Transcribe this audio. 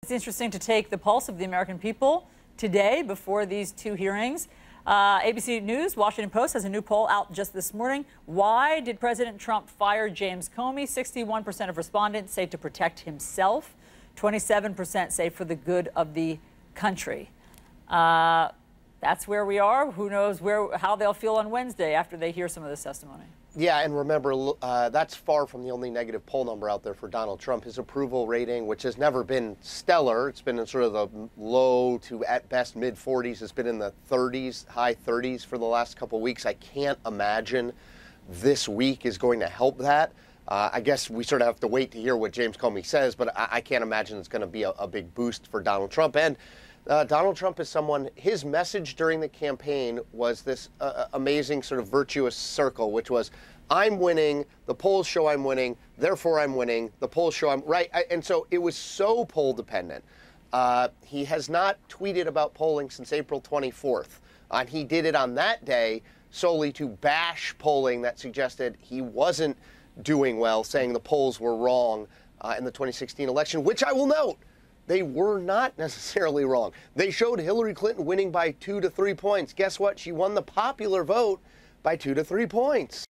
It's interesting to take the pulse of the American people today before these two hearings. ABC News, Washington Post has a new poll out just this morning. Why did President Trump fire James Comey? 61% of respondents say to protect himself. 27% say for the good of the country. That's where we are. Who knows how they'll feel on Wednesday after they hear some of this testimony. Yeah, and remember, that's far from the only negative poll number out there for Donald Trump. His approval rating, which has never been stellar, it's been in sort of the low to at best mid-40s. It's been in the 30s, high 30s for the last couple of weeks. I can't imagine this week is going to help that. I guess we sort of have to wait to hear what James Comey says, but I can't imagine it's going to be a big boost for Donald Trump. And Donald Trump is someone, his message during the campaign was this amazing sort of virtuous circle, which was, I'm winning, the polls show I'm winning, therefore I'm winning, the polls show I'm right. And so it was so poll dependent. He has not tweeted about polling since April 24th. And he did it on that day solely to bash polling that suggested he wasn't doing well, saying the polls were wrong in the 2016 election, which I will note, they were not necessarily wrong. They showed Hillary Clinton winning by 2 to 3 points. Guess what? She won the popular vote by 2 to 3 points.